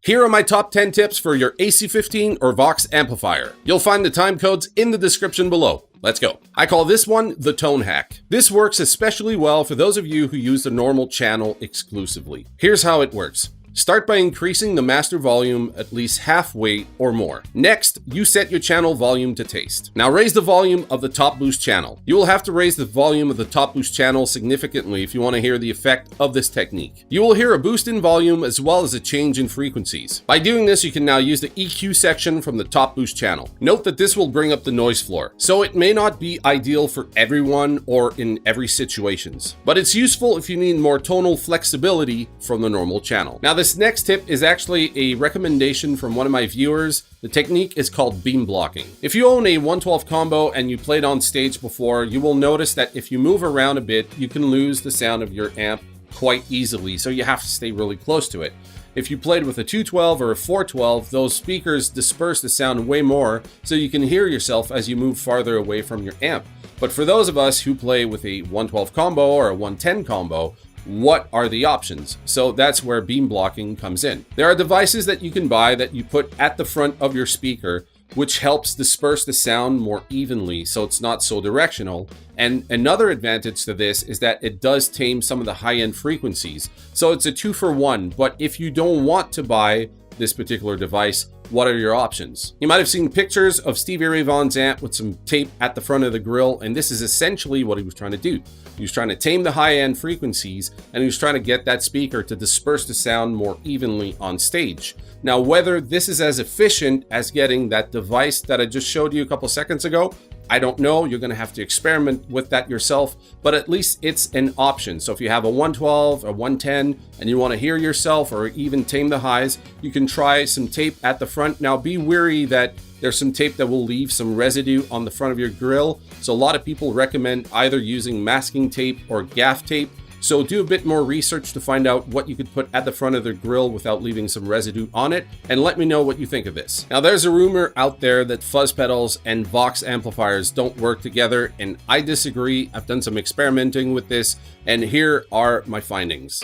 Here are my top 10 tips for your AC15 or Vox amplifier. You'll find the time codes in the description below. Let's go. I call this one the tone hack. This works especially well for those of you who use the normal channel exclusively. Here's how it works. Start by increasing the master volume at least halfway or more. Next, you set your channel volume to taste. Now raise the volume of the top boost channel. You will have to raise the volume of the top boost channel significantly if you want to hear the effect of this technique. You will hear a boost in volume as well as a change in frequencies. By doing this, you can now use the EQ section from the top boost channel. Note that this will bring up the noise floor, so it may not be ideal for everyone or in every situations, but it's useful if you need more tonal flexibility from the normal channel. Now, this next tip is actually a recommendation from one of my viewers. The technique is called beam blocking. If you own a 112 combo and you played on stage before, you will notice that if you move around a bit, you can lose the sound of your amp quite easily, so you have to stay really close to it. If you played with a 212 or a 412, those speakers disperse the sound way more, so you can hear yourself as you move farther away from your amp. But for those of us who play with a 112 combo or a 110 combo, what are the options? So that's where beam blocking comes in. There are devices that you can buy that you put at the front of your speaker, which helps disperse the sound more evenly so it's not so directional. And another advantage to this is that it does tame some of the high-end frequencies. So it's a 2-for-1, but if you don't want to buy this particular device, what are your options? You might have seen pictures of Stevie Ray Vaughan's amp with some tape at the front of the grill, and this is essentially what he was trying to do. He was trying to tame the high-end frequencies, and he was trying to get that speaker to disperse the sound more evenly on stage. Now, whether this is as efficient as getting that device that I just showed you a couple seconds ago, I don't know. You're going to have to experiment with that yourself, but at least it's an option. So if you have a 112 or 110 and you want to hear yourself or even tame the highs, you can try some tape at the front. Now be wary that there's some tape that will leave some residue on the front of your grill. So a lot of people recommend either using masking tape or gaff tape. So do a bit more research to find out what you could put at the front of the grill without leaving some residue on it, and let me know what you think of this. Now, there's a rumor out there that fuzz pedals and Vox amplifiers don't work together, and I disagree. I've done some experimenting with this, and here are my findings.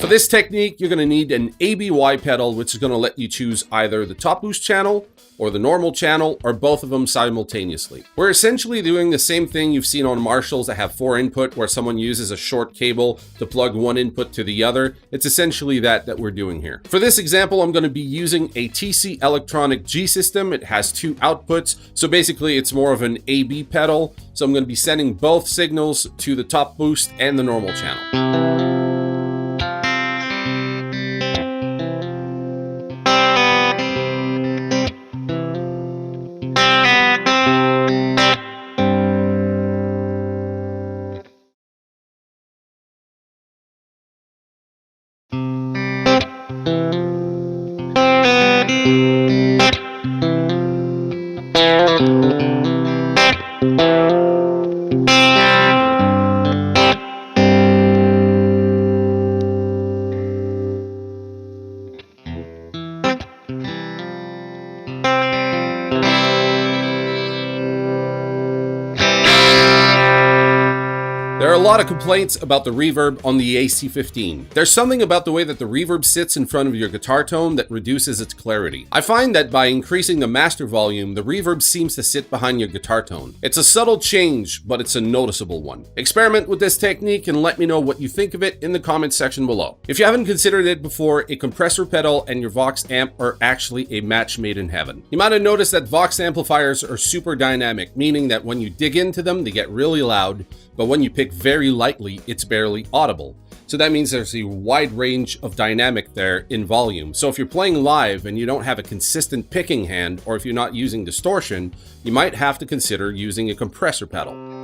For this technique, you're going to need an ABY pedal, which is going to let you choose either the top boost channel or the normal channel, or both of them simultaneously. We're essentially doing the same thing you've seen on Marshalls that have 4 input, where someone uses a short cable to plug one input to the other. It's essentially that we're doing here. For this example, I'm going to be using a TC Electronic G system. It has 2 outputs, so basically it's more of an AB pedal. So I'm going to be sending both signals to the top boost and the normal channel. There are a lot of complaints about the reverb on the AC15. There's something about the way that the reverb sits in front of your guitar tone that reduces its clarity. I find that by increasing the master volume, the reverb seems to sit behind your guitar tone. It's a subtle change, but it's a noticeable one. Experiment with this technique and let me know what you think of it in the comments section below. If you haven't considered it before, a compressor pedal and your Vox amp are actually a match made in heaven. You might have noticed that Vox amplifiers are super dynamic, meaning that when you dig into them, they get really loud, but when you pick very lightly, it's barely audible. So that means there's a wide range of dynamic there in volume. So if you're playing live and you don't have a consistent picking hand, or if you're not using distortion, you might have to consider using a compressor pedal.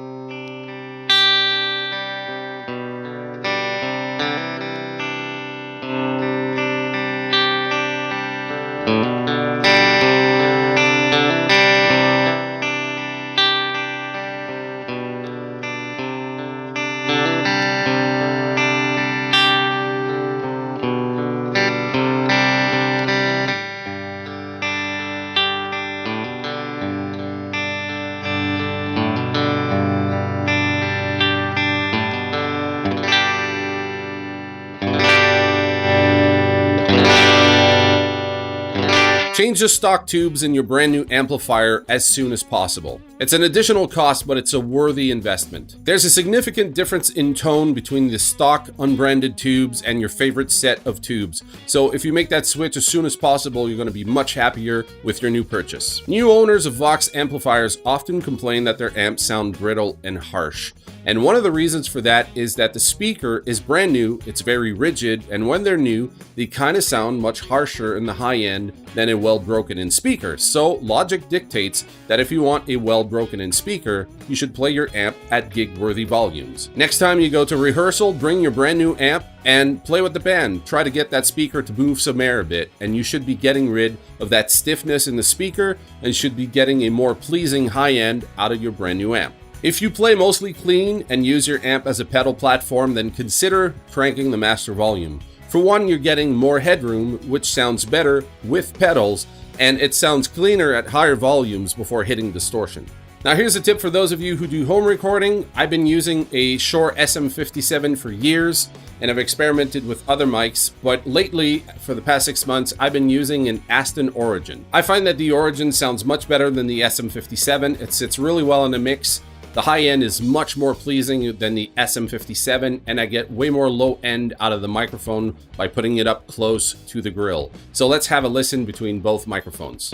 Change the stock tubes in your brand new amplifier as soon as possible. It's an additional cost, but it's a worthy investment. There's a significant difference in tone between the stock unbranded tubes and your favorite set of tubes. So if you make that switch as soon as possible, you're going to be much happier with your new purchase. New owners of Vox amplifiers often complain that their amps sound brittle and harsh. And one of the reasons for that is that the speaker is brand new, it's very rigid, and when they're new, they kind of sound much harsher in the high end than a well-broken-in speaker. So logic dictates that if you want a well-broken-in speaker, you should play your amp at gig-worthy volumes. Next time you go to rehearsal, bring your brand new amp and play with the band. Try to get that speaker to move some air a bit, and you should be getting rid of that stiffness in the speaker and should be getting a more pleasing high end out of your brand new amp. If you play mostly clean and use your amp as a pedal platform, then consider cranking the master volume. For one, you're getting more headroom, which sounds better with pedals, and it sounds cleaner at higher volumes before hitting distortion. Now here's a tip for those of you who do home recording. I've been using a Shure SM57 for years, and I've experimented with other mics, but lately, for the past 6 months, I've been using an Aston Origin. I find that the Origin sounds much better than the SM57. It sits really well in a mix. The high end is much more pleasing than the SM57, and I get way more low end out of the microphone by putting it up close to the grill. So let's have a listen between both microphones.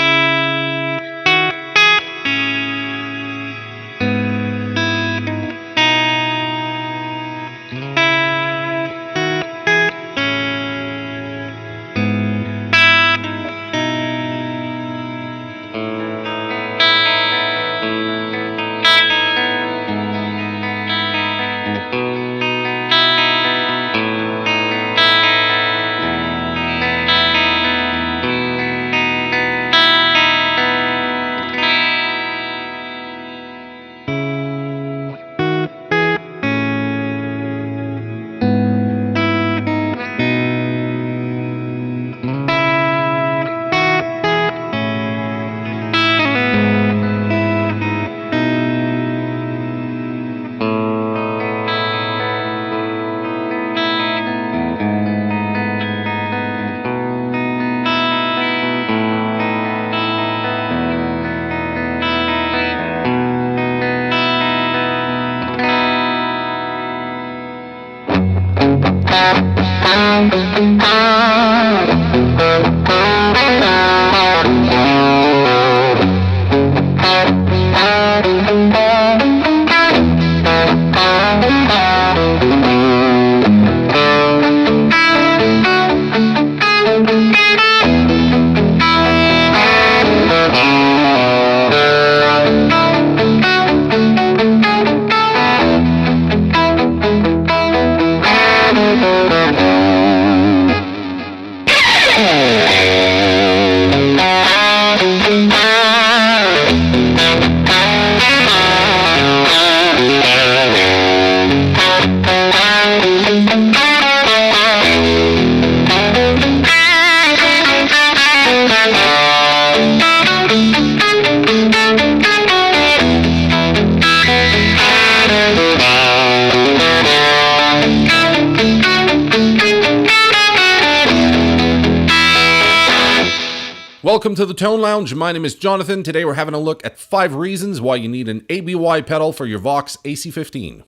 Welcome to the Tone Lounge. My name is Jonathan. Today we're having a look at 5 reasons why you need an ABY pedal for your Vox AC15.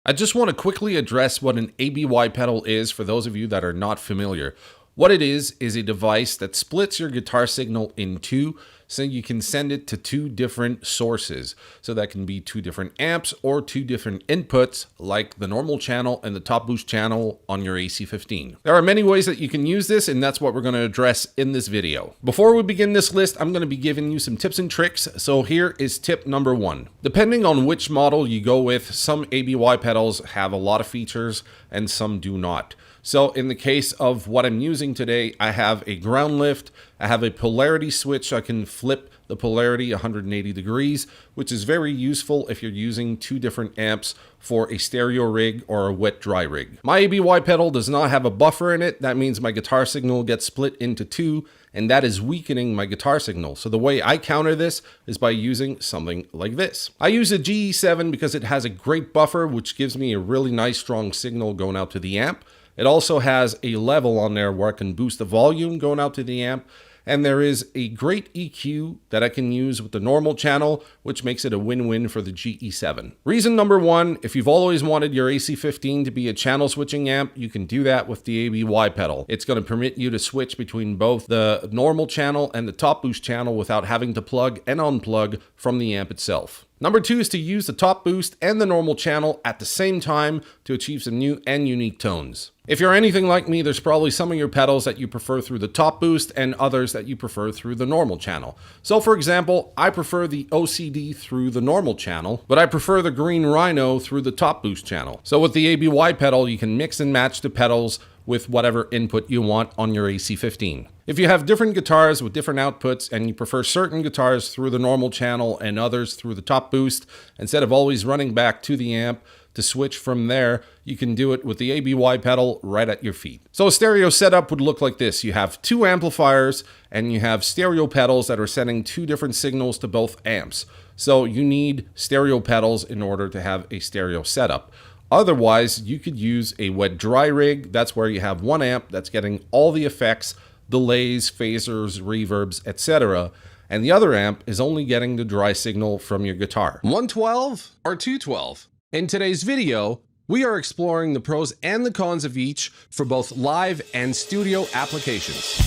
I just want to quickly address what an ABY pedal is for those of you that are not familiar. What it is a device that splits your guitar signal in two so you can send it to 2 different sources. So that can be 2 different amps or 2 different inputs, like the normal channel and the top boost channel on your AC15. There are many ways that you can use this, and that's what we're going to address in this video. Before we begin this list, I'm going to be giving you some tips and tricks. So here is tip number 1. Depending on which model you go with, some ABY pedals have a lot of features and some do not. So in the case of what I'm using today, I have a ground lift, I have a polarity switch. I can flip the polarity 180 degrees, which is very useful if you're using 2 different amps for a stereo rig or a wet dry rig. My ABY pedal does not have a buffer in it. That means my guitar signal gets split into 2, and that is weakening my guitar signal. So the way I counter this is by using something like this. I use a GE7 because it has a great buffer, which gives me a really nice strong signal going out to the amp. It also has a level on there where I can boost the volume going out to the amp. And there is a great EQ that I can use with the normal channel, which makes it a win-win for the GE7. Reason number 1, if you've always wanted your AC15 to be a channel switching amp, you can do that with the ABY pedal. It's going to permit you to switch between both the normal channel and the top boost channel without having to plug and unplug from the amp itself. Number 2 is to use the top boost and the normal channel at the same time to achieve some new and unique tones. If you're anything like me, there's probably some of your pedals that you prefer through the top boost and others that you prefer through the normal channel. So for example, I prefer the OCD through the normal channel, but I prefer the Green Rhino through the top boost channel. So with the ABY pedal, you can mix and match the pedals with whatever input you want on your AC15. If you have different guitars with different outputs and you prefer certain guitars through the normal channel and others through the top boost, instead of always running back to the amp to switch from there, you can do it with the ABY pedal right at your feet. So a stereo setup would look like this. You have 2 amplifiers and you have stereo pedals that are sending 2 different signals to both amps. So you need stereo pedals in order to have a stereo setup. Otherwise, you could use a wet dry rig. That's where you have 1 amp that's getting all the effects, delays, phasers, reverbs, etc. And the other amp is only getting the dry signal from your guitar. 112 or 212? In today's video, we are exploring the pros and the cons of each for both live and studio applications.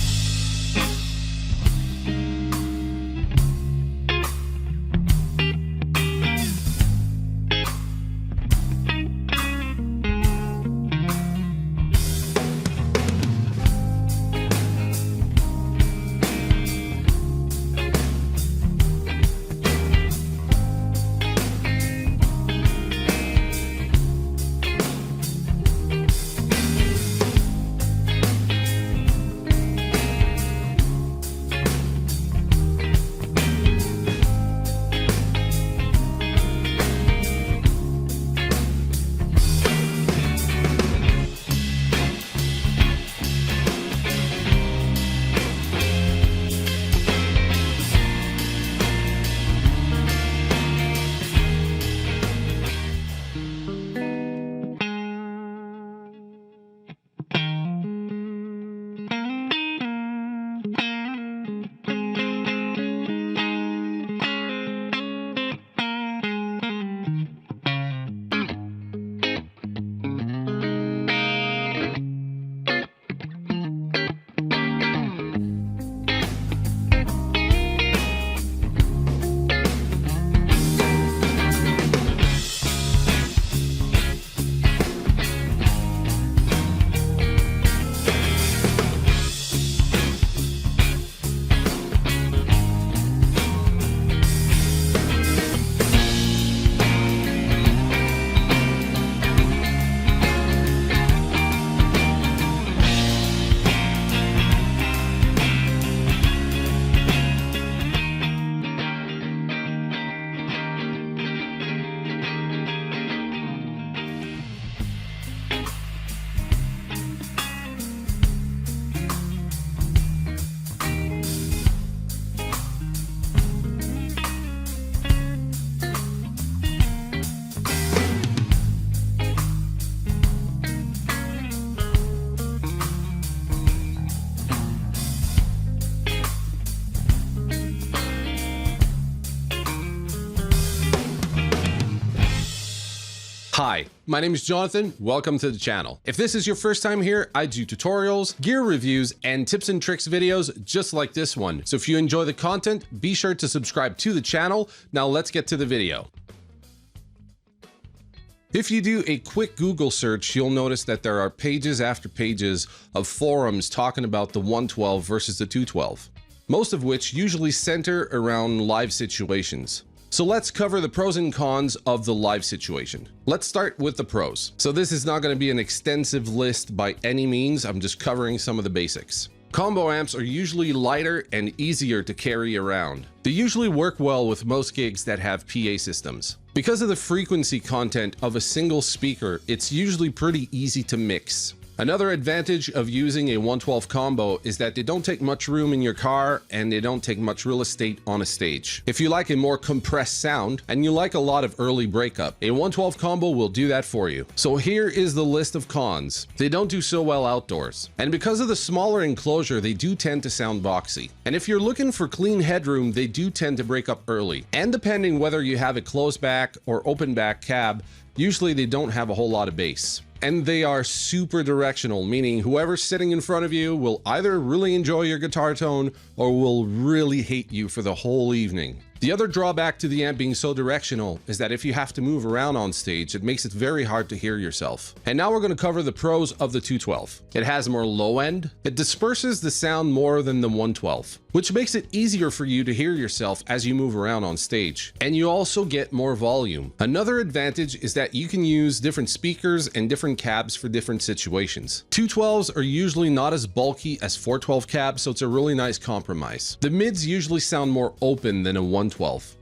my name is Jonathan. Welcome to the channel. If this is your first time here, I do tutorials, gear reviews, and tips and tricks videos just like this one. So if you enjoy the content, be sure to subscribe to the channel. Now let's get to the video. If you do a quick Google search, you'll notice that there are pages after pages of forums talking about the 112 versus the 212, most of which usually center around live situations. So let's cover the pros and cons of the live situation. Let's start with the pros. So this is not going to be an extensive list by any means. I'm just covering some of the basics. Combo amps are usually lighter and easier to carry around. They usually work well with most gigs that have PA systems. Because of the frequency content of a single speaker, it's usually pretty easy to mix. Another advantage of using a 112 combo is that they don't take much room in your car and they don't take much real estate on a stage. If you like a more compressed sound and you like a lot of early breakup, a 112 combo will do that for you. So here is the list of cons. They don't do so well outdoors. And because of the smaller enclosure, they do tend to sound boxy. And if you're looking for clean headroom, they do tend to break up early. And depending whether you have a closed back or open back cab, usually they don't have a whole lot of bass. And they are super directional, meaning whoever's sitting in front of you will either really enjoy your guitar tone or will really hate you for the whole evening. The other drawback to the amp being so directional is that if you have to move around on stage, it makes it very hard to hear yourself. And now we're going to cover the pros of the 212. It has more low end. It disperses the sound more than the 112, which makes it easier for you to hear yourself as you move around on stage. And you also get more volume. Another advantage is that you can use different speakers and different cabs for different situations. 212s are usually not as bulky as 412 cabs, so it's a really nice compromise. The mids usually sound more open than a 112.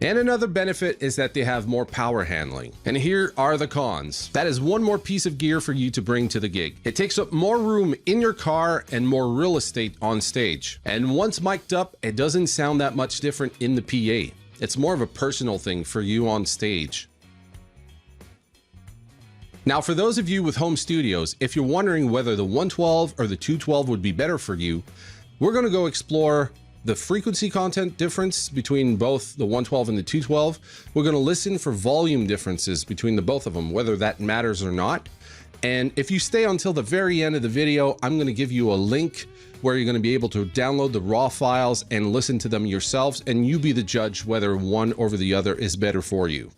And another benefit is that they have more power handling. And here are the cons. That is one more piece of gear for you to bring to the gig. It takes up more room in your car and more real estate on stage. And once mic'd up, it doesn't sound that much different in the PA. It's more of a personal thing for you on stage. Now, for those of you with home studios, if you're wondering whether the 112 or the 212 would be better for you, we're going to go explore the frequency content difference between both the 112 and the 212. We're going to listen for volume differences between the both of them, whether that matters or not. And if you stay until the very end of the video, I'm going to give you a link where you're going to be able to download the raw files and listen to them yourselves, and you be the judge whether one over the other is better for you.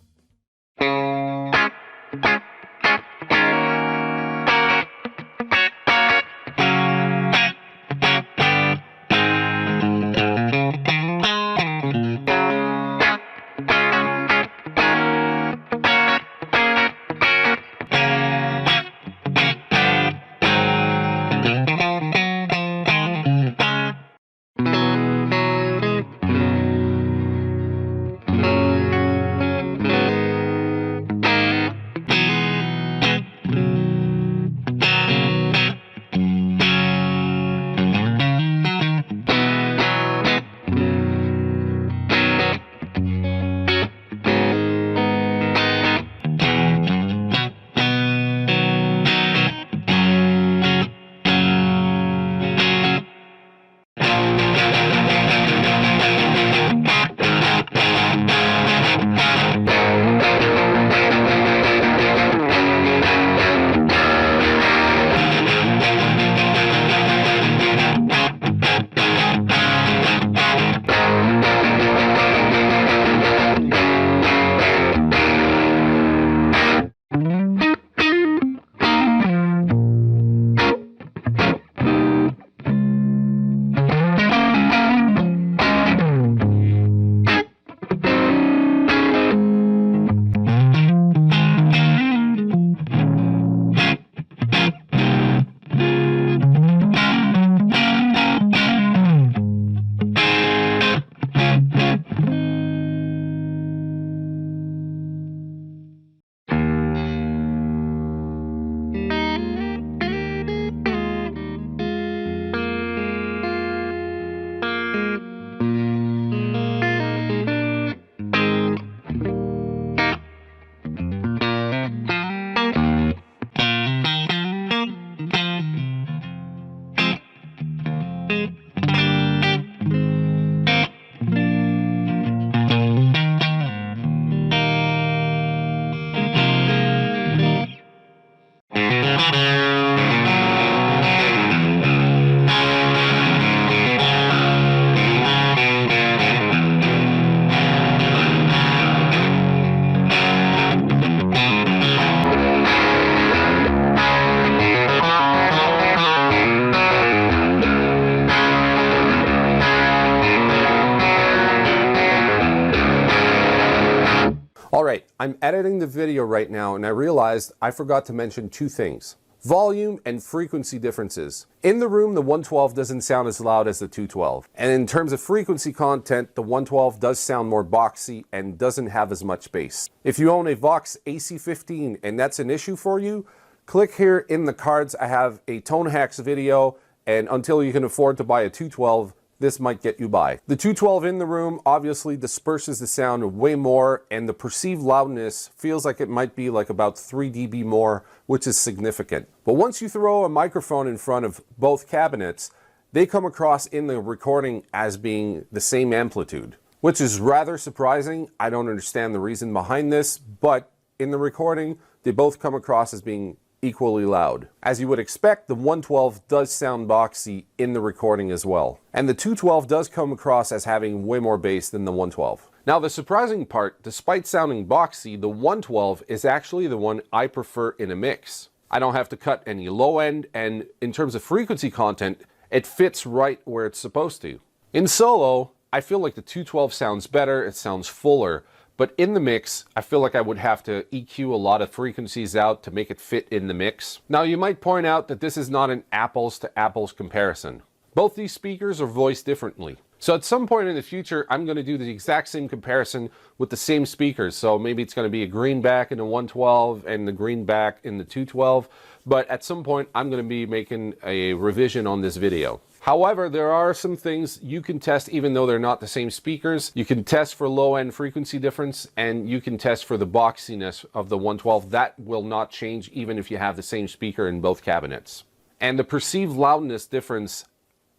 I'm editing the video right now and I realized I forgot to mention two things: volume and frequency differences. In the room, the 112 doesn't sound as loud as the 212. And in terms of frequency content, the 112 does sound more boxy and doesn't have as much bass. If you own a Vox AC15 and that's an issue for you, click here in the cards. I have a tone hacks video, and until you can afford to buy a 212, this might get you by. The 212 in the room obviously disperses the sound way more, and the perceived loudness feels like it might be like about 3 dB more, which is significant. But once you throw a microphone in front of both cabinets, they come across in the recording as being the same amplitude, which is rather surprising. I don't understand the reason behind this, but in the recording, they both come across as being equally loud. As you would expect, the 112 does sound boxy in the recording as well. And the 212 does come across as having way more bass than the 112. Now, the surprising part, despite sounding boxy, the 112 is actually the one I prefer in a mix. I don't have to cut any low end, and in terms of frequency content, it fits right where it's supposed to. In solo, I feel like the 212 sounds better, it sounds fuller, but in the mix, I feel like I would have to EQ a lot of frequencies out to make it fit in the mix. Now, you might point out that this is not an apples to apples comparison. Both these speakers are voiced differently. So at some point in the future, I'm going to do the exact same comparison with the same speakers. So maybe it's going to be a Greenback in the 112 and the Greenback in the 212. But at some point, I'm going to be making a revision on this video. However, there are some things you can test even though they're not the same speakers. You can test for low-end frequency difference, and you can test for the boxiness of the 112. That will not change even if you have the same speaker in both cabinets. And the perceived loudness difference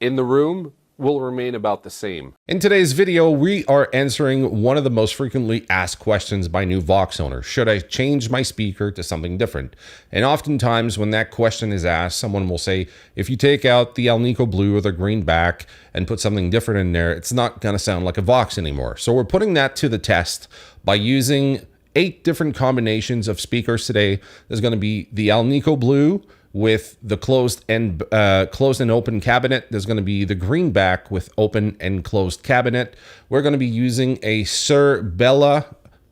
in the room will remain about the same. In today's video, we are answering one of the most frequently asked questions by new Vox owners. Should I change my speaker to something different? And oftentimes when that question is asked, someone will say, if you take out the AlNiCo Blue or the Greenback and put something different in there, it's not going to sound like a Vox anymore. So we're putting that to the test by using 8 different combinations of speakers today. There's going to be the AlNiCo Blue with the closed and open cabinet. There's going to be the Greenback with open and closed cabinet. We're going to be using a Sir Bella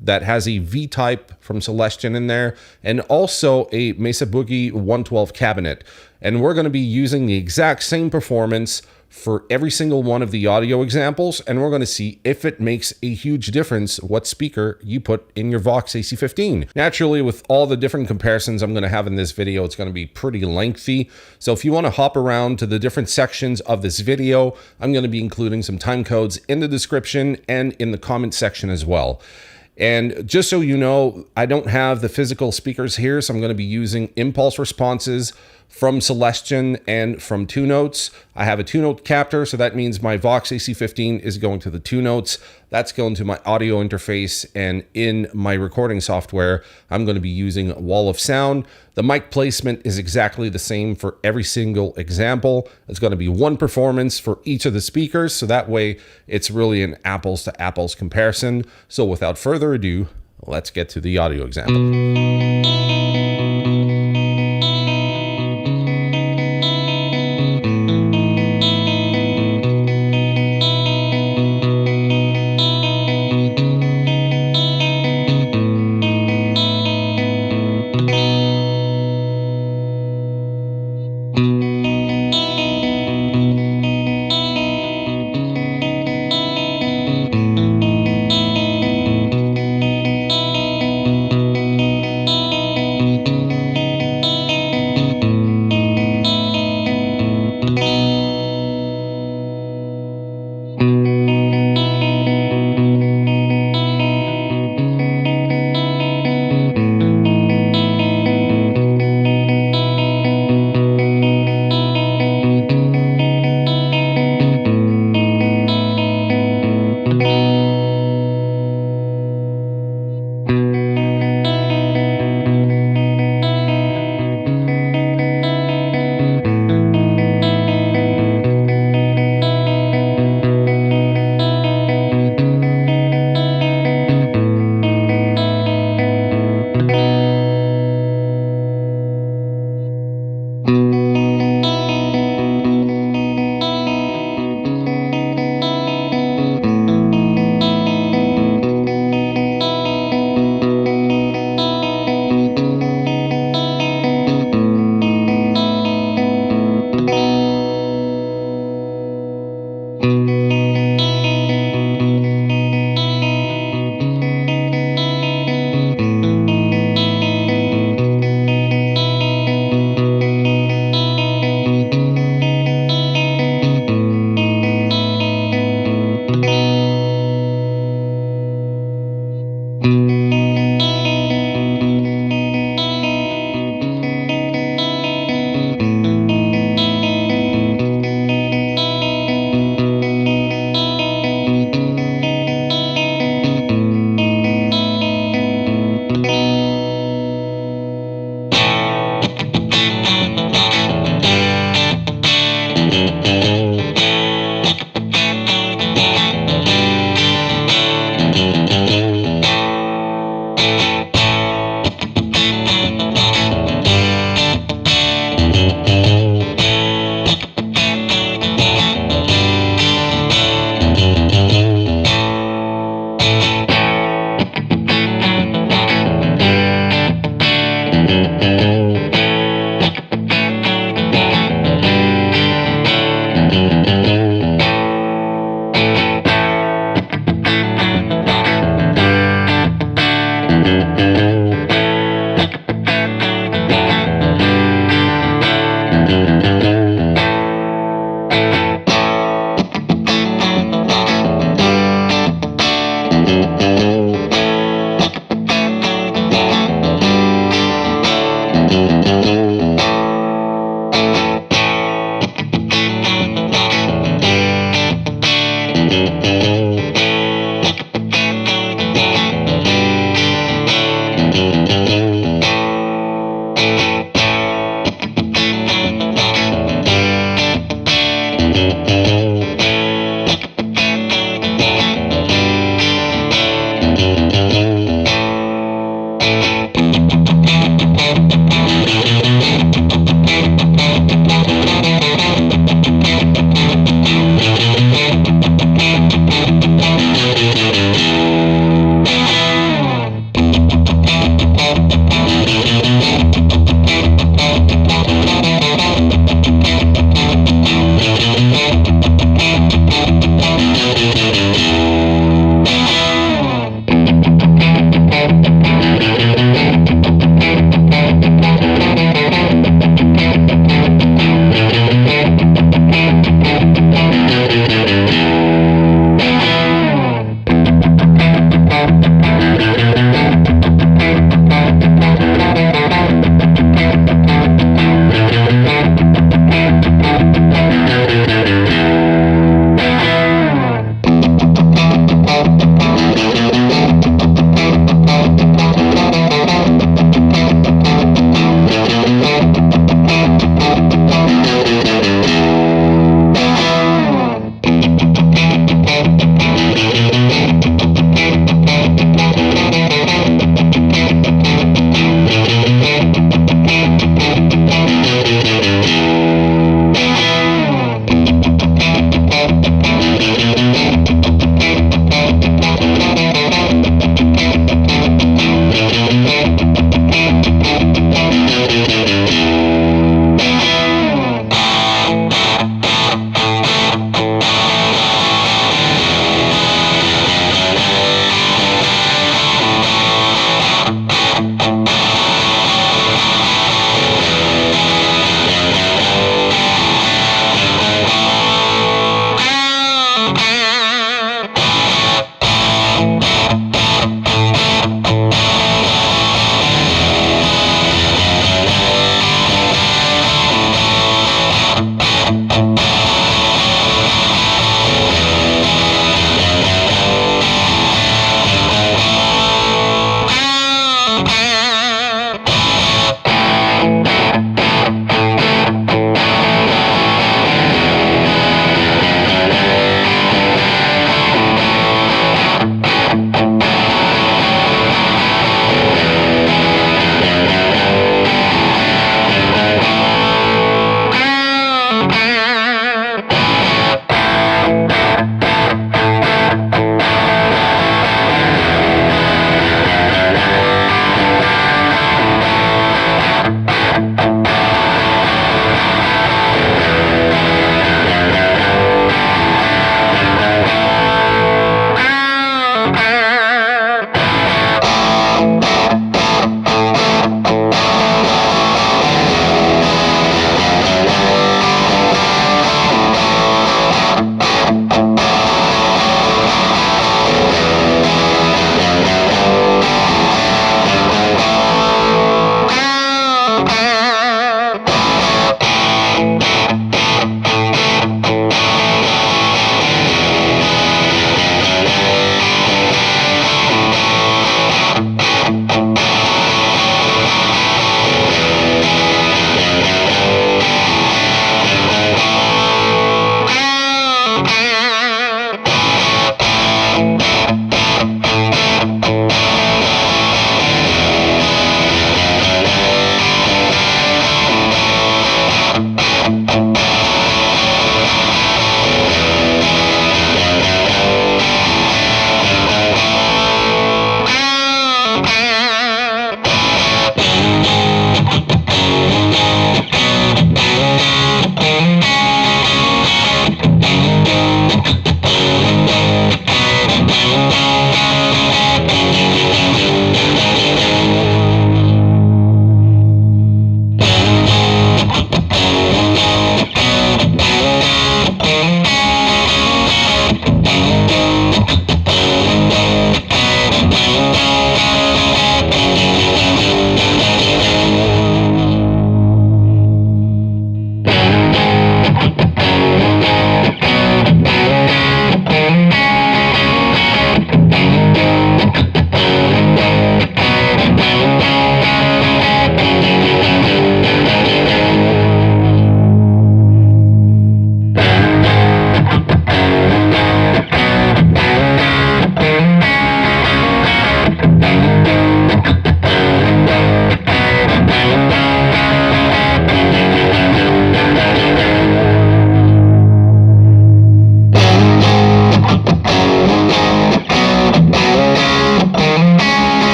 that has a V-type from Celestion in there, and also a Mesa Boogie 112 cabinet. And we're going to be using the exact same performance for every single one of the audio examples, and we're going to see if it makes a huge difference what speaker you put in your Vox AC15. Naturally, with all the different comparisons I'm going to have in this video, it's going to be pretty lengthy. So if you want to hop around to the different sections of this video, I'm going to be including some time codes in the description and in the comment section as well. And just so you know, I don't have the physical speakers here, so I'm going to be using impulse responses from Celestion and from 2Notes. I have a 2-note captor, so that means my Vox AC15 is going to the 2Notes. That's going to my audio interface, and in my recording software, I'm going to be using Wall of Sound. The mic placement is exactly the same for every single example. It's going to be one performance for each of the speakers, so that way it's really an apples to apples comparison. So without further ado, let's get to the audio example.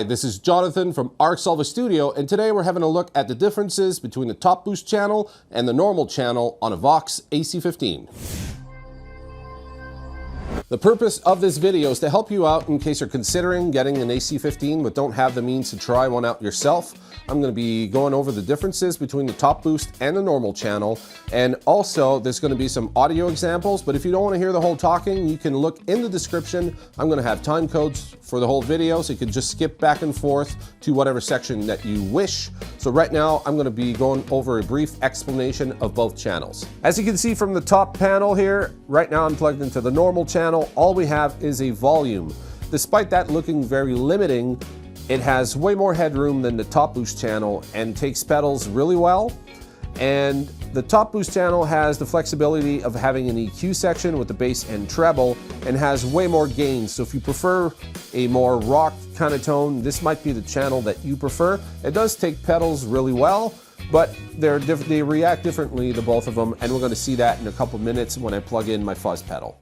this is Jonathan from ArcSolver Studio, and today we're having a look at the differences between the top boost channel and the normal channel on a Vox AC15. The purpose of this video is to help you out in case you're considering getting an AC15 but don't have the means to try one out yourself. I'm going to be going over the differences between the top boost and the normal channel, and also there's going to be some audio examples, but if you don't want to hear the whole talking, you can look in the description. I'm going to have time codes for the whole video, so you can just skip back and forth to whatever section that you wish. So right now I'm going to be going over a brief explanation of both channels. As you can see from the top panel here, right now I'm plugged into the normal channel. All we have is a volume. Despite that looking very limiting, it has way more headroom than the top boost channel and takes pedals really well. And the top boost channel has the flexibility of having an EQ section with the bass and treble and has way more gain. So if you prefer a more rock kind of tone, this might be the channel that you prefer. It does take pedals really well, but they react differently, the both of them, and we're going to see that in a couple minutes when I plug in my fuzz pedal.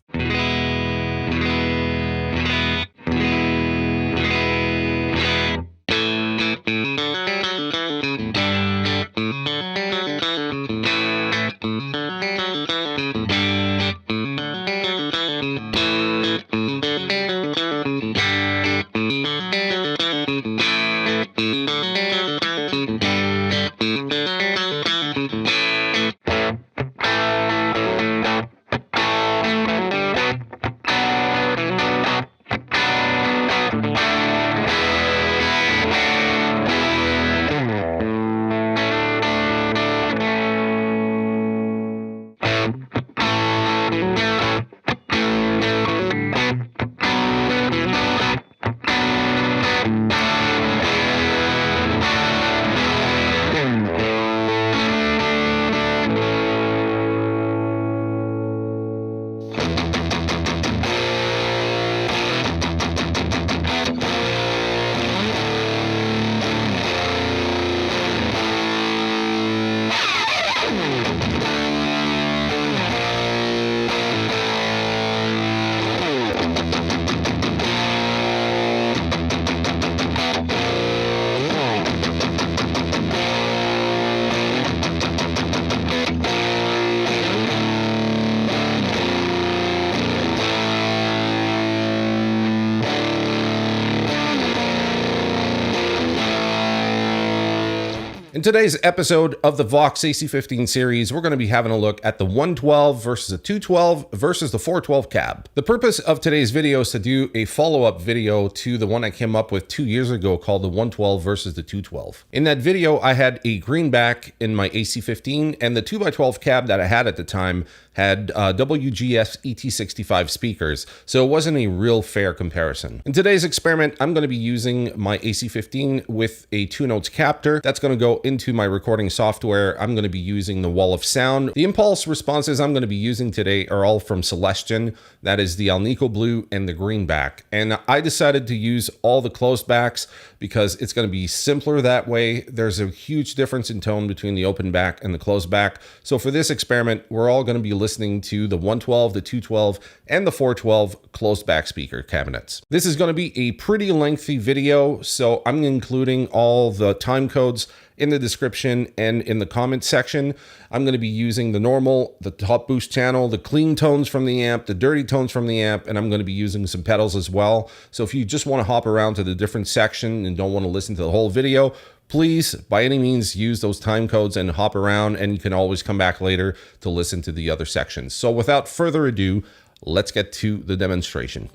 In today's episode of the Vox AC15 series, we're going to be having a look at the 112 versus the 212 versus the 412 cab. The purpose of today's video is to do a follow-up video to the one I came up with 2 years ago called the 112 versus the 212. In that video, I had a Greenback in my AC15, and the 2x12 cab that I had at the time had WGS ET65 speakers, so it wasn't a real fair comparison. In today's experiment, I'm going to be using my AC15 with a 2-notes captor. That's going to go into my recording software. I'm going to be using the wall of sound. The impulse responses I'm going to be using today are all from Celestion. That is the AlNiCo Blue and the Greenback. And I decided to use all the closed backs because it's going to be simpler that way. There's a huge difference in tone between the open back and the closed back. So for this experiment, we're all going to be listening to the 112, the 212, and the 412 closed back speaker cabinets. This is going to be a pretty lengthy video, so I'm including all the time codes in the description and in the comment section. I'm going to be using the normal, the top boost channel, the clean tones from the amp, the dirty tones from the amp, and I'm going to be using some pedals as well. So if you just want to hop around to the different section and don't want to listen to the whole video, please, by any means, use those time codes and hop around, and you can always come back later to listen to the other sections. So without further ado, let's get to the demonstration.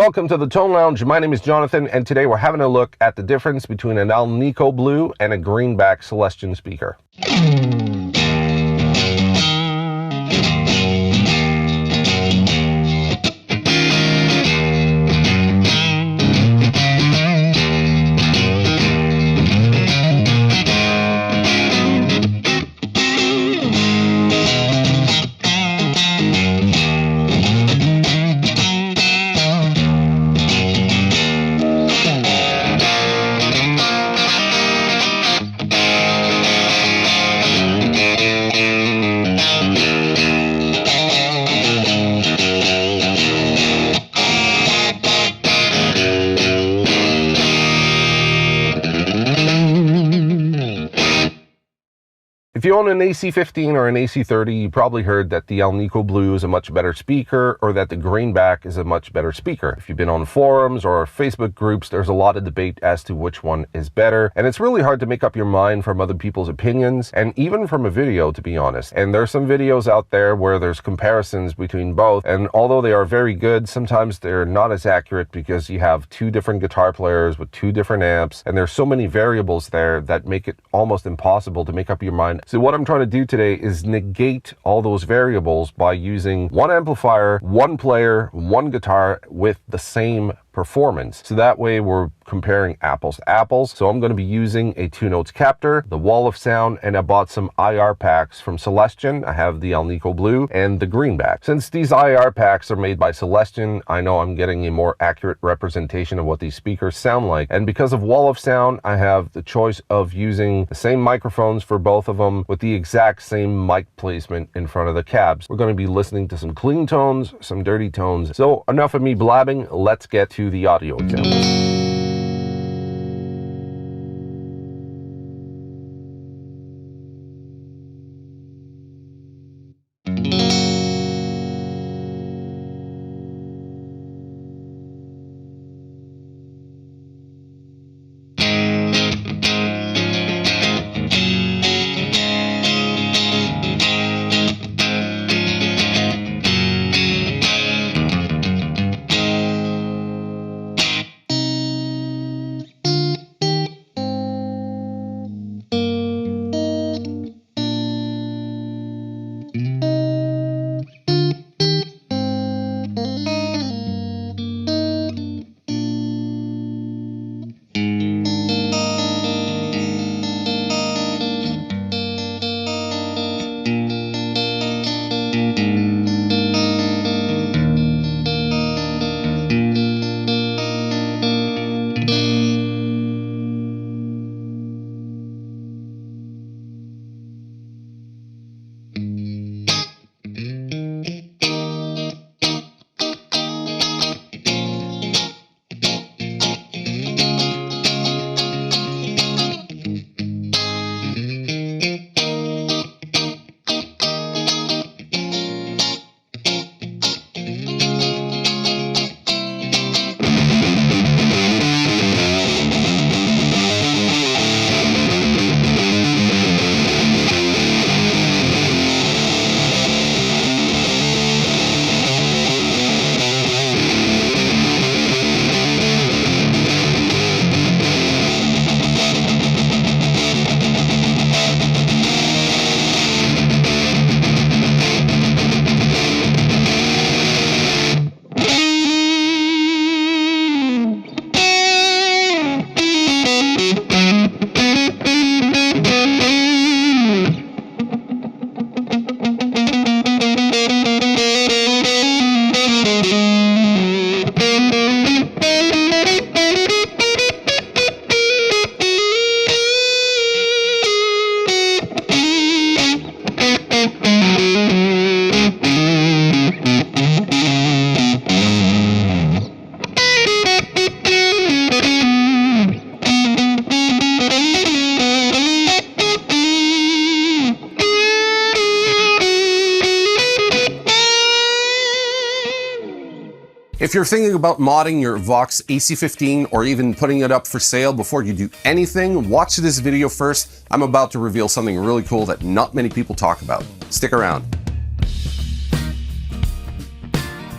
Welcome to the Tone Lounge. My name is Jonathan, and today we're having a look at the difference between an AlNiCo Blue and a Greenback Celestion speaker. If you own an AC15 or an AC30, you probably heard that the AlNiCo Blue is a much better speaker or that the Greenback is a much better speaker. If you've been on forums or Facebook groups, there's a lot of debate as to which one is better, and it's really hard to make up your mind from other people's opinions and even from a video, to be honest. And there's some videos out there where there's comparisons between both, and although they are very good, sometimes they're not as accurate because you have two different guitar players with two different amps, and there's so many variables there that make it almost impossible to make up your mind. So what I'm trying to do today is negate all those variables by using one amplifier, one player, one guitar with the same performance. So that way we're comparing apples to apples. So I'm going to be using a 2-notes captor, the wall of sound, and I bought some IR packs from Celestion. I have the AlNiCo Blue and the Greenback. Since these IR packs are made by Celestion, I know I'm getting a more accurate representation of what these speakers sound like. And because of wall of sound, I have the choice of using the same microphones for both of them with the exact same mic placement in front of the cabs. We're going to be listening to some clean tones, some dirty tones. So enough of me blabbing, let's get to the audio examples. If you're thinking about modding your Vox AC15 or even putting it up for sale before you do anything, watch this video first. I'm about to reveal something really cool that not many people talk about. Stick around.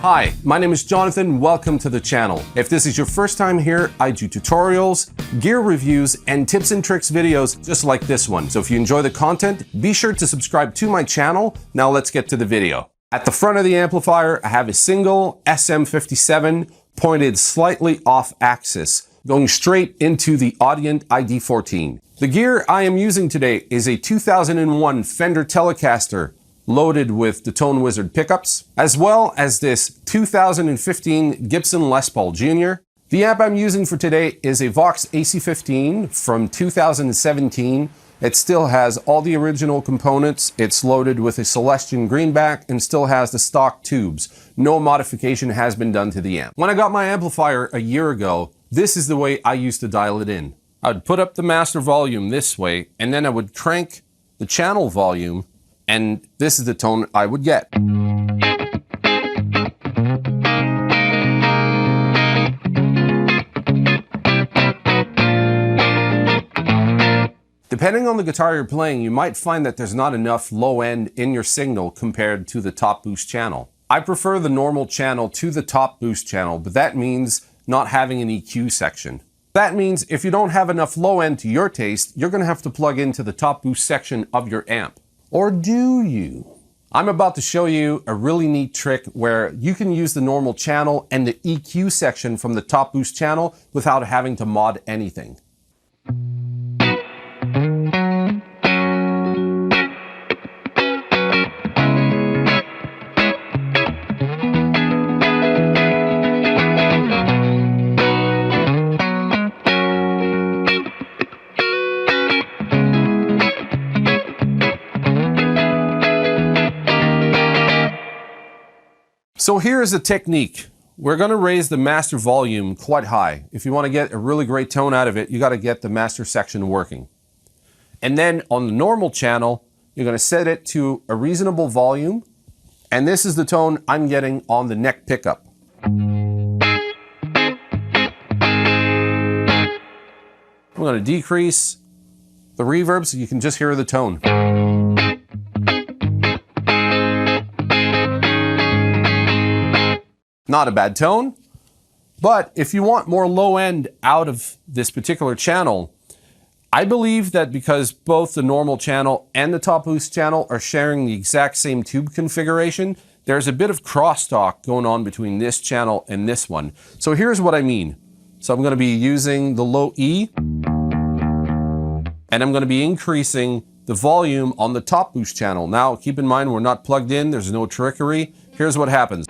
Hi, my name is Jonathan. Welcome to the channel. If this is your first time here, I do tutorials, gear reviews, and tips and tricks videos just like this one. So if you enjoy the content, be sure to subscribe to my channel. Now let's get to the video. At the front of the amplifier, I have a single SM57 pointed slightly off axis, going straight into the Audient ID14. The gear I am using today is a 2001 Fender Telecaster loaded with the Tone Wizard pickups, as well as this 2015 Gibson Les Paul Jr. The amp I'm using for today is a Vox AC15 from 2017. It still has all the original components. It's loaded with a Celestion Greenback and still has the stock tubes. No modification has been done to the amp. When I got my amplifier a year ago, this is the way I used to dial it in. I would put up the master volume this way, and then I would crank the channel volume, and this is the tone I would get. Depending on the guitar you're playing, you might find that there's not enough low end in your signal compared to the top boost channel. I prefer the normal channel to the top boost channel, but that means not having an EQ section. That means if you don't have enough low end to your taste, you're gonna have to plug into the top boost section of your amp. Or do you? I'm about to show you a really neat trick where you can use the normal channel and the EQ section from the top boost channel without having to mod anything. So here's the technique. We're going to raise the master volume quite high. If you want to get a really great tone out of it, you got to get the master section working. And then on the normal channel, you're going to set it to a reasonable volume. And this is the tone I'm getting on the neck pickup. I'm going to decrease the reverb so you can just hear the tone. Not a bad tone, but if you want more low end out of this particular channel, I believe that because both the normal channel and the top boost channel are sharing the exact same tube configuration, there's a bit of crosstalk going on between this channel and this one. So here's what I mean. So I'm going to be using the low E, and I'm going to be increasing the volume on the top boost channel. Now, keep in mind, we're not plugged in. There's no trickery. Here's what happens.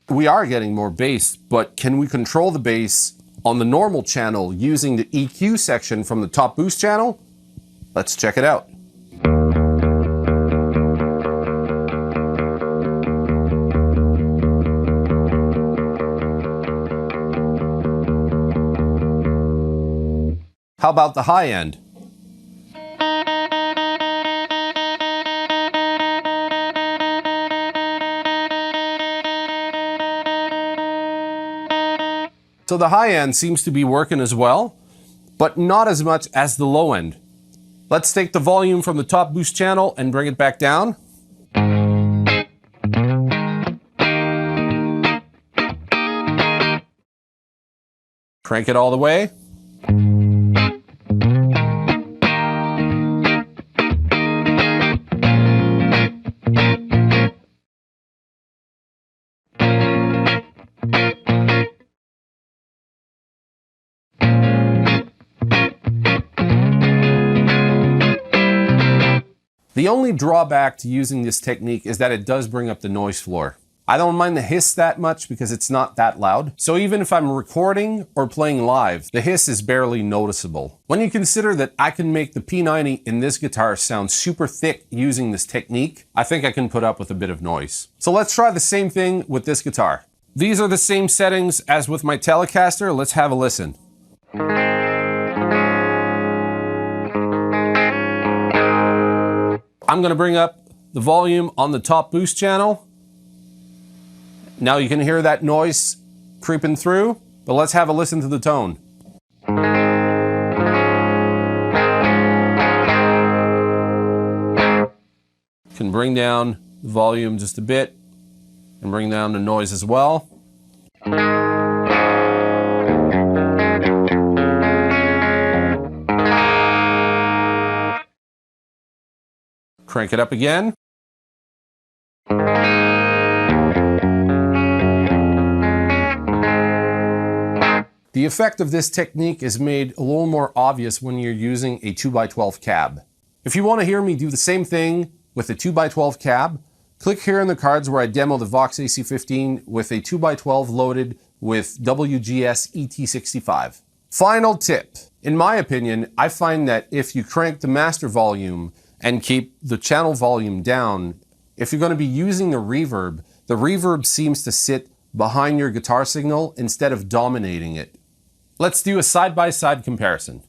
We are getting more bass, but can we control the bass on the normal channel using the EQ section from the top boost channel? Let's check it out. How about the high end? So the high end seems to be working as well, but not as much as the low end. Let's take the volume from the top boost channel and bring it back down. Crank it all the way. The only drawback to using this technique is that it does bring up the noise floor. I don't mind the hiss that much because it's not that loud. So even if I'm recording or playing live, the hiss is barely noticeable. When you consider that I can make the P90 in this guitar sound super thick using this technique, I think I can put up with a bit of noise. So let's try the same thing with this guitar. These are the same settings as with my Telecaster. Let's have a listen. I'm going to bring up the volume on the top boost channel. Now you can hear that noise creeping through, but let's have a listen to the tone. Can bring down the volume just a bit and bring down the noise as well. Crank it up again. The effect of this technique is made a little more obvious when you're using a 2x12 cab. If you want to hear me do the same thing with a 2x12 cab, click here in the cards where I demo the Vox AC15 with a 2x12 loaded with WGS ET65. Final tip. In my opinion, I find that if you crank the master volume and keep the channel volume down, if you're going to be using the reverb seems to sit behind your guitar signal instead of dominating it. Let's do a side-by-side comparison.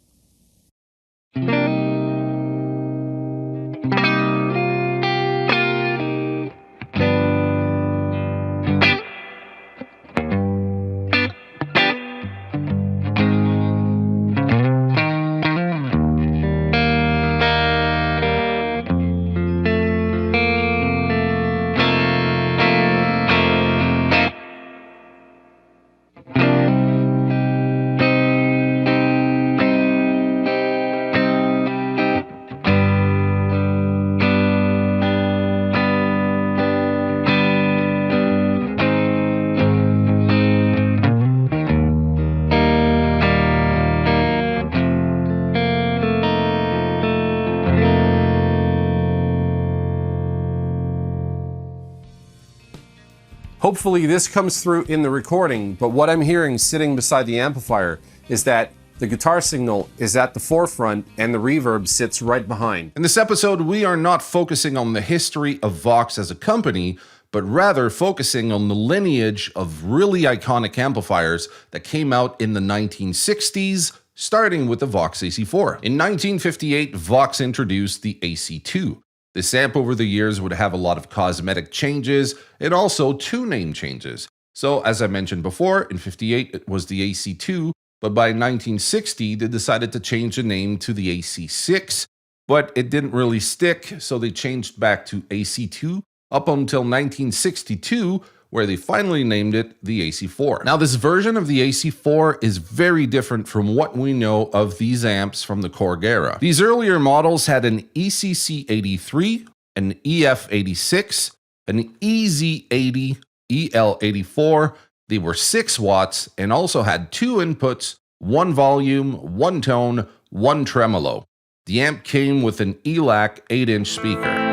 Hopefully this comes through in the recording, but what I'm hearing sitting beside the amplifier is that the guitar signal is at the forefront and the reverb sits right behind. In this episode, we are not focusing on the history of Vox as a company, but rather focusing on the lineage of really iconic amplifiers that came out in the 1960s, starting with the Vox AC4. In 1958, Vox introduced the AC2. This amp over the years would have a lot of cosmetic changes and also two name changes. So as I mentioned before, in 58 it was the AC2, but by 1960 they decided to change the name to the AC6, but it didn't really stick, so they changed back to AC2 up until 1962, where they finally named it the AC4. Now this version of the AC4 is very different from what we know of these amps from the Korg era. These earlier models had an ECC83, an EF86, an EZ80, EL84. They were 6 watts and also had 2 inputs, 1 volume, 1 tone, 1 tremolo. The amp came with an ELAC 8-inch speaker.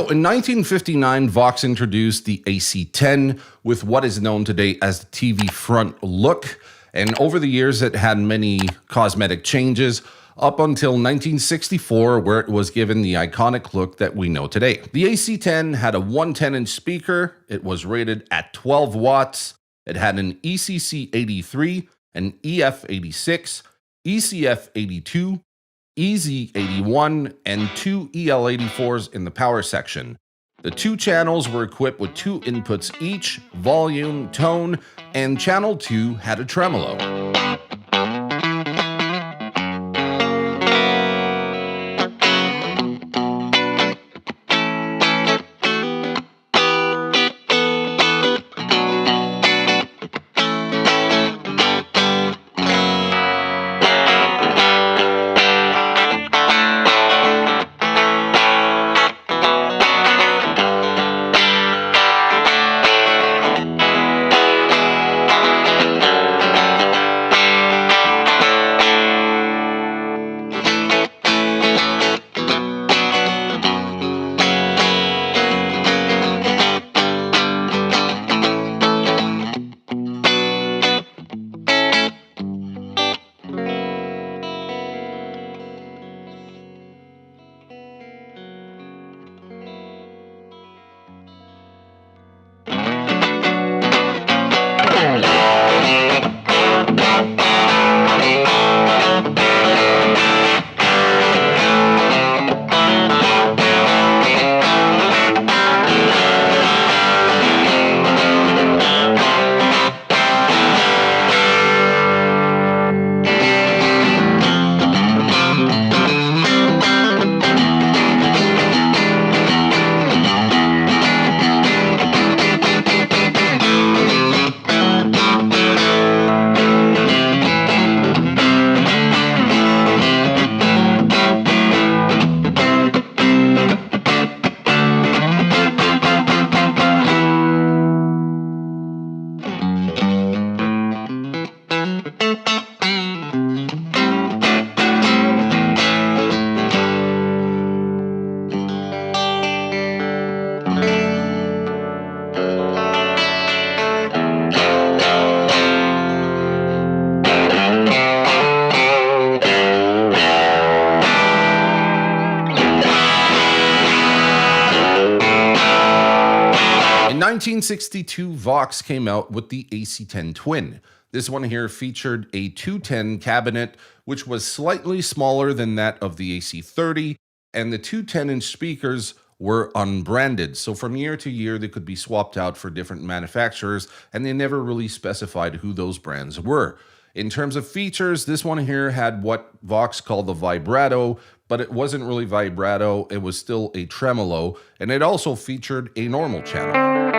In 1959, Vox introduced the AC10 with what is known today as the TV front look, and over the years it had many cosmetic changes. up until 1964, where it was given the iconic look that we know today. The AC10 had a 110-inch speaker, it was rated at 12 watts, it had an ECC83, an EF86, ECF82, EZ81, and 2 EL84s in the power section. The 2 channels were equipped with 2 inputs each, volume, tone, and channel 2 had a tremolo. In 1962, Vox came out with the AC10 Twin. This one here featured a 210 cabinet, which was slightly smaller than that of the AC30, and the 2 10-inch speakers were unbranded. So from year to year, they could be swapped out for different manufacturers, and they never really specified who those brands were. In terms of features, this one here had what Vox called the vibrato, but it wasn't really vibrato, it was still a tremolo, and it also featured a normal channel.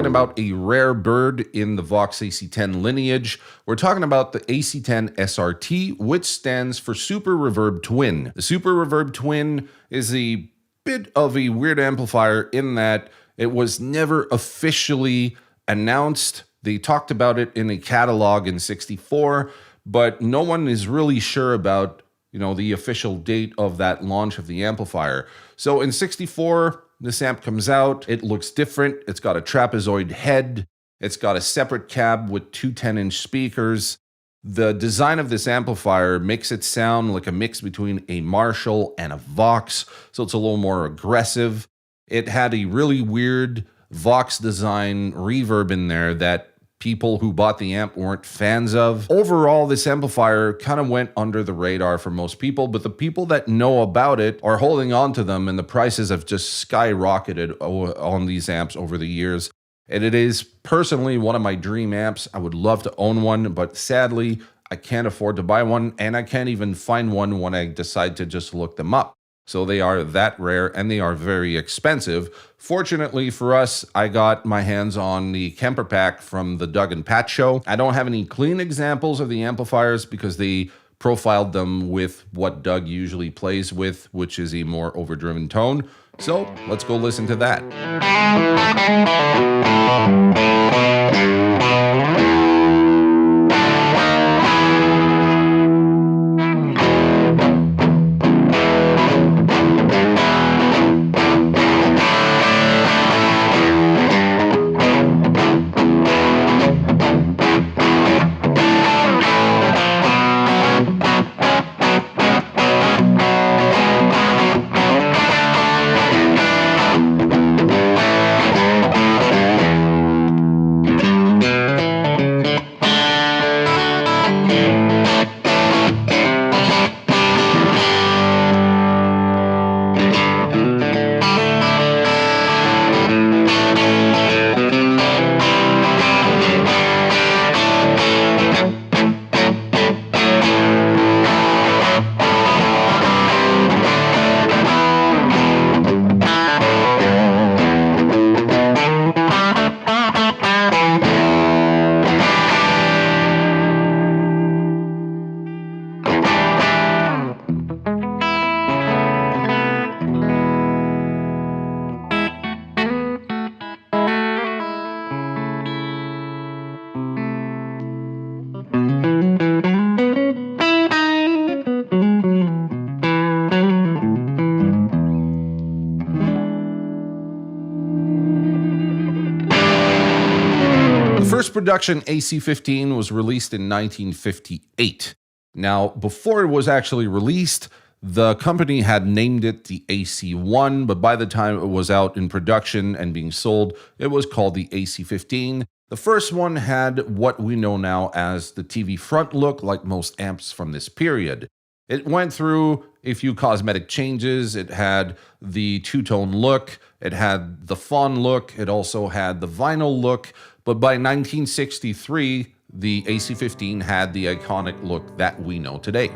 talking about a rare bird in the Vox AC10 lineage. We're talking about the AC10 SRT, which stands for Super Reverb Twin. The Super Reverb Twin is a bit of a weird amplifier in that it was never officially announced. They talked about it in a catalog in '64, but no one is really sure about, the official date of that launch of the amplifier. So in '64, this amp comes out. It looks different. It's got a trapezoid head. It's got a separate cab with two 10-inch speakers. The design of this amplifier makes it sound like a mix between a Marshall and a Vox, so it's a little more aggressive. It had a really weird Vox design reverb in there that people who bought the amp weren't fans of. Overall, this amplifier kind of went under the radar for most people, but the people that know about it are holding on to them, and the prices have just skyrocketed on these amps over the years. And it is personally one of my dream amps. I would love to own one, but sadly, I can't afford to buy one, and I can't even find one when I decide to just look them up. So they are that rare, and they are very expensive. Fortunately for us, I got my hands on the Kemper Pack from the Doug and Pat show. I don't have any clean examples of the amplifiers because they profiled them with what Doug usually plays with, which is a more overdriven tone. So let's go listen to that. First production AC15 was released in 1958. Now, before it was actually released, the company had named it the AC1, but by the time it was out in production and being sold, it was called the AC15. The first one had what we know now as the TV front look, like most amps from this period. It went through a few cosmetic changes. It had the two-tone look, it had the fawn look, it also had the vinyl look, but by 1963, the AC15 had the iconic look that we know today.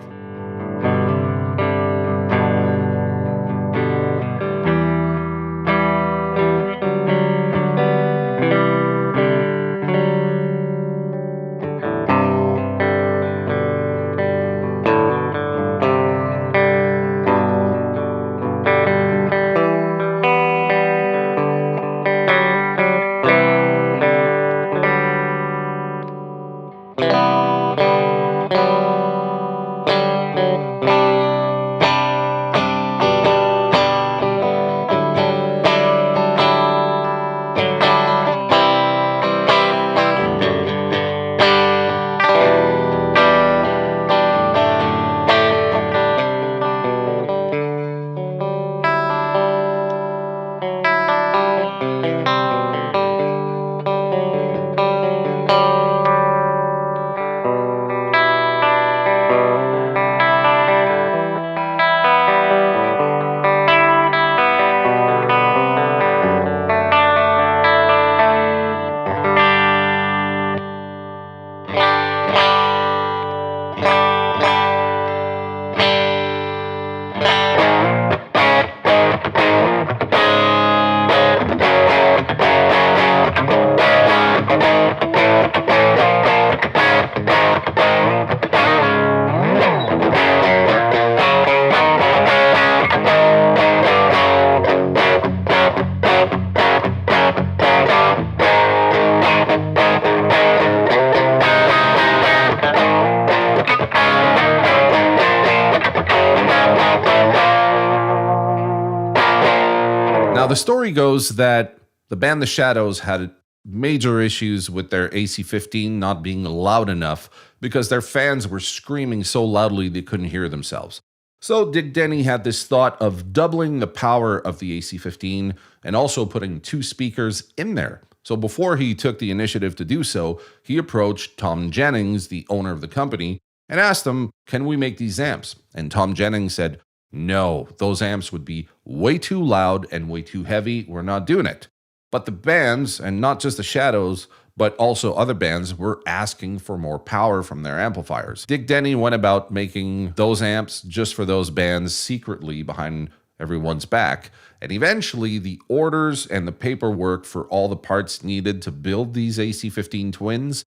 Now, the story goes that the band The Shadows had major issues with their AC15 not being loud enough because their fans were screaming so loudly they couldn't hear themselves. So Dick Denny had this thought of doubling the power of the AC15 and also putting 2 speakers in there. So before he took the initiative to do so, he approached Tom Jennings, the owner of the company, and asked him, "Can we make these amps?" And Tom Jennings said, "No, those amps would be way too loud and way too heavy. We're not doing it." But the bands, and not just the Shadows, but also other bands, were asking for more power from their amplifiers. Dick Denny went about making those amps just for those bands secretly behind everyone's back. And eventually, the orders and the paperwork for all the parts needed to build these AC15 twins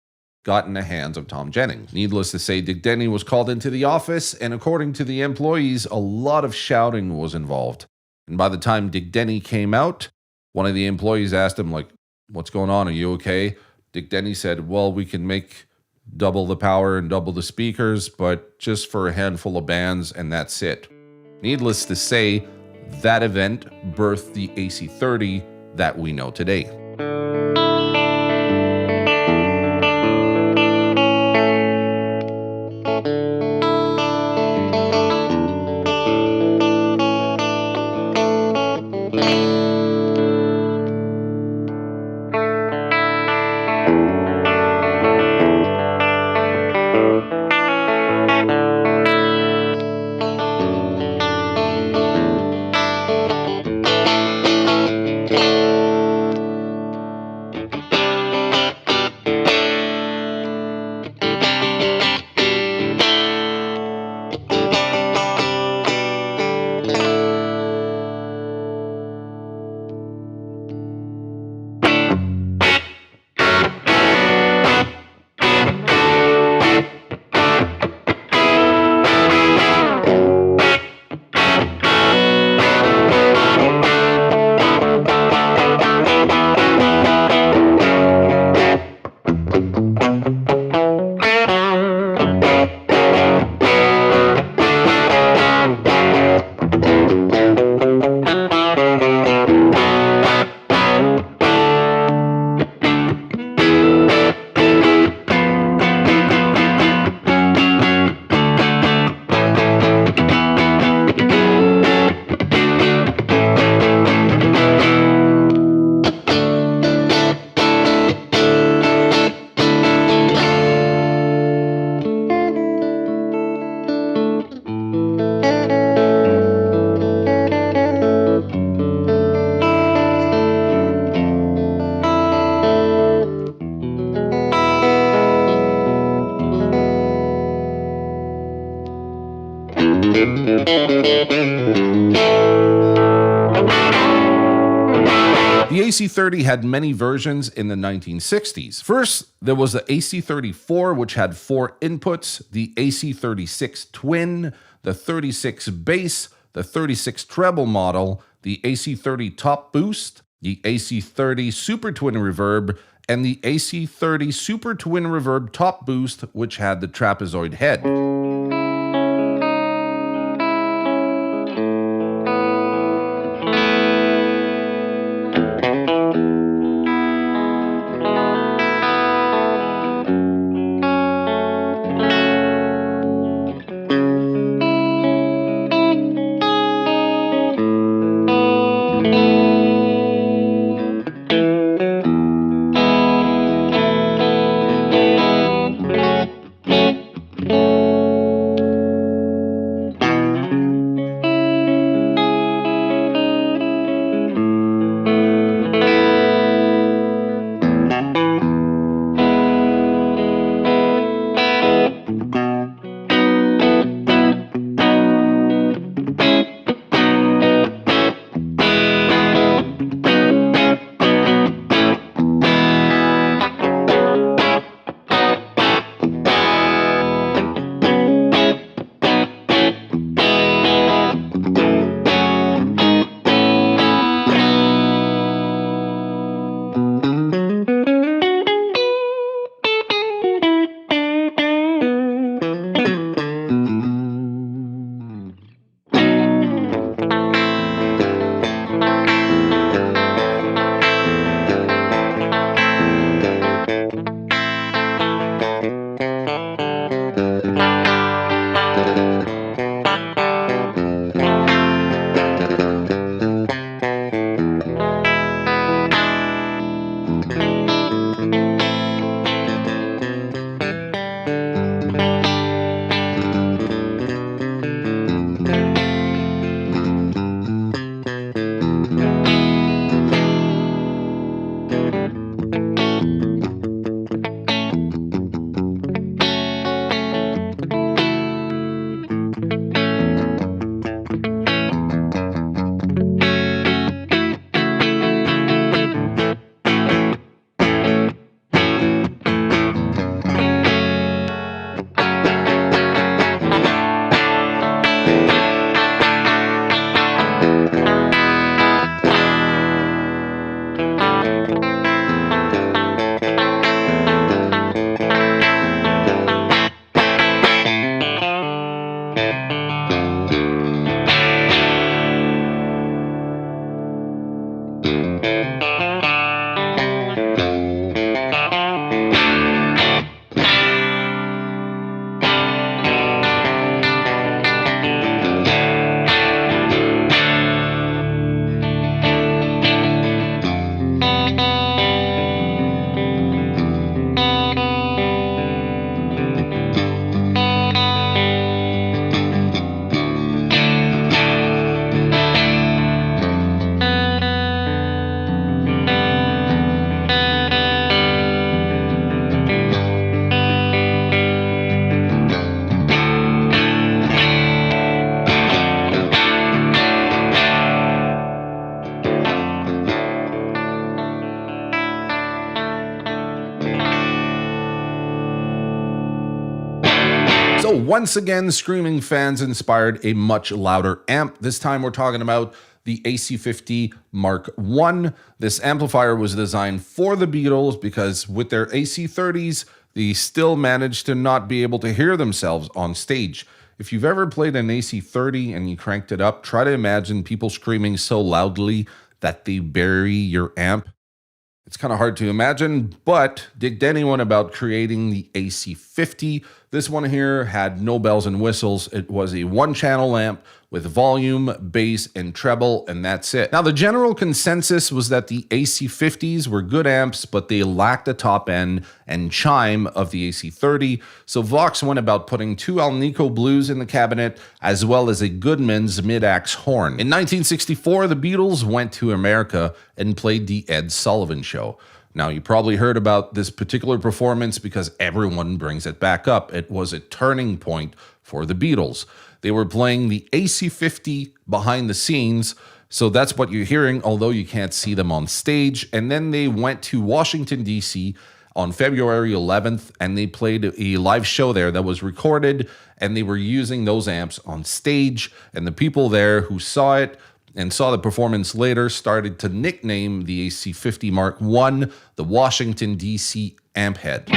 got in the hands of Tom Jennings. Needless to say, Dick Denny was called into the office, and according to the employees, a lot of shouting was involved. And by the time Dick Denny came out, one of the employees asked him, like, "What's going on? Are you okay?" Dick Denny said, "Well, we can make double the power and double the speakers, but just for a handful of bands, and that's it." Needless to say, that event birthed the AC30 that we know today. The AC30 had many versions in the 1960s. First, there was the AC34, which had 4 inputs, the AC36 Twin, the 36 Bass, the 36 Treble model, the AC30 Top Boost, the AC30 Super Twin Reverb, and the AC30 Super Twin Reverb Top Boost, which had the trapezoid head. once again, screaming fans inspired a much louder amp. This time we're talking about the AC50 Mark I. This amplifier was designed for the Beatles because with their AC30s, they still managed to not be able to hear themselves on stage. If you've ever played an AC30 and you cranked it up, try to imagine people screaming so loudly that they bury your amp. It's kind of hard to imagine, but did anyone about creating the AC50. This one here had no bells and whistles. It was a one-channel amp with volume, bass, and treble, and that's it. Now, the general consensus was that the AC50s were good amps, but they lacked the top end and chime of the AC30, so Vox went about putting two AlNiCo Blues in the cabinet, as well as a Goodman's mid-axe horn. In 1964, the Beatles went to America and played the Ed Sullivan Show. Now, you probably heard about this particular performance because everyone brings it back up. It was a turning point for the Beatles. They were playing the AC50 behind the scenes, so that's what you're hearing, although you can't see them on stage. And then they went to Washington, D.C. on February 11th, and they played a live show there that was recorded, and they were using those amps on stage. And the people there who saw it and saw the performance later started to nickname the AC50 Mark I the Washington, D.C. amp head.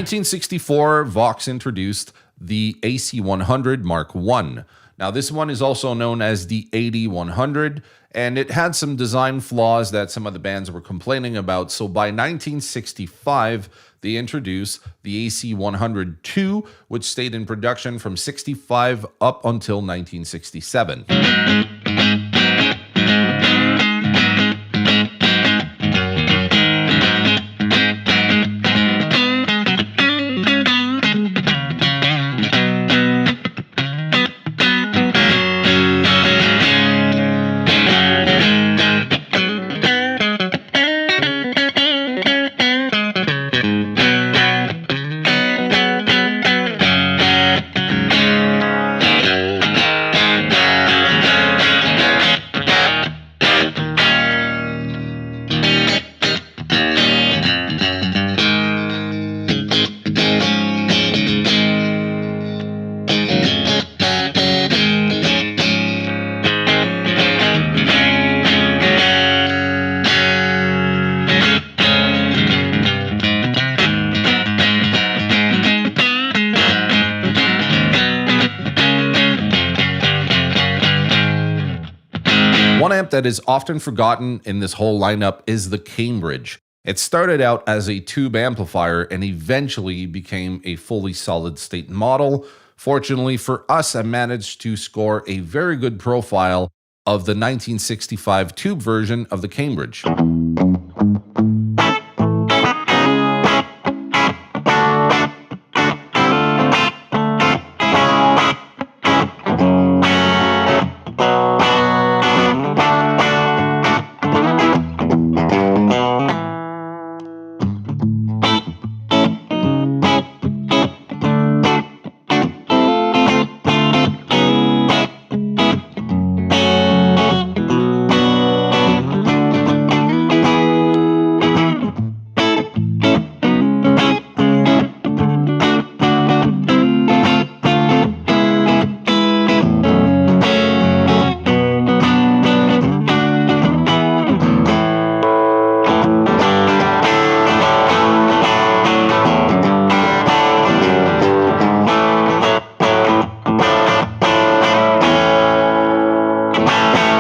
1964, Vox introduced the AC100 Mark I. Now, this one is also known as the 8100, and it had some design flaws that some of the bands were complaining about. So by 1965, they introduced the AC100 II, which stayed in production from 65 up until 1967. One amp that is often forgotten in this whole lineup is the Cambridge. It started out as a tube amplifier and eventually became a fully solid-state model. Fortunately for us, I managed to score a very good profile of the 1965 tube version of the Cambridge.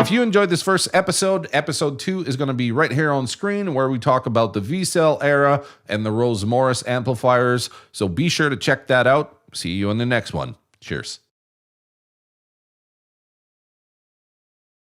If you enjoyed this first episode, episode 2 is going to be right here on screen where we talk about the V-Cell era and the Rose Morris amplifiers. So be sure to check that out. See you in the next one. Cheers.